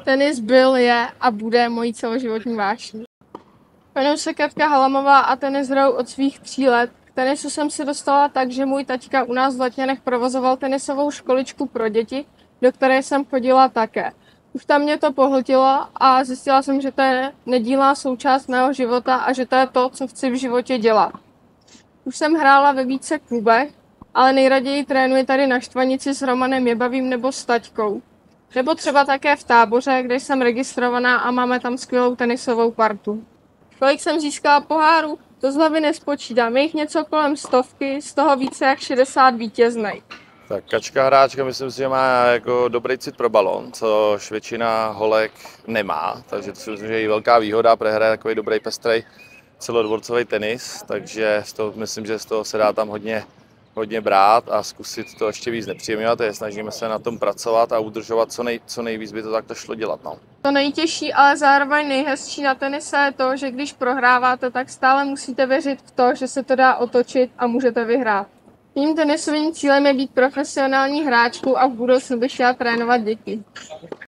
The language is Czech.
Tenis byl, je a bude mojí celoživotní vášní. Jmenuji se Katka Halamová a tenis hraju od svých 3 let. K tenisu jsem se dostala tak, že můj taťka u nás v Letňanech provozoval tenisovou školičku pro děti, do které jsem chodila také. Už tam mě to pohltilo a zjistila jsem, že to je nedílná součást mého života a že to je to, co chci v životě dělat. Už jsem hrála ve více klubech, ale nejraději trénuji tady na Štvanici s Romanem Jebavým nebo s taťkou. Nebo třeba také v Táboře, kde jsem registrovaná a máme tam skvělou tenisovou partu. Kolik jsem získala pohárů, to z hlavy nespočítám. Je jich něco kolem 100, z toho více jak 60 vítězných. Tak Kačka hráčka, myslím si, že má jako dobrý cit pro balón, což většina holek nemá, takže to si myslím, že je velká výhoda, protože hraje takový dobrý pestrej celodvorcový tenis, takže myslím, že z toho se dá tam hodně brát a zkusit to ještě víc nepříjemňovat, snažíme se na tom pracovat a udržovat co nejvíc by to takto šlo dělat. No. To nejtěžší, ale zároveň nejhezčí na tenise je to, že když prohráváte, tak stále musíte věřit v to, že se to dá otočit a můžete vyhrát. Mým tenisovým cílem je být profesionální hráčkou a v budoucnu bych chtěla trénovat děti.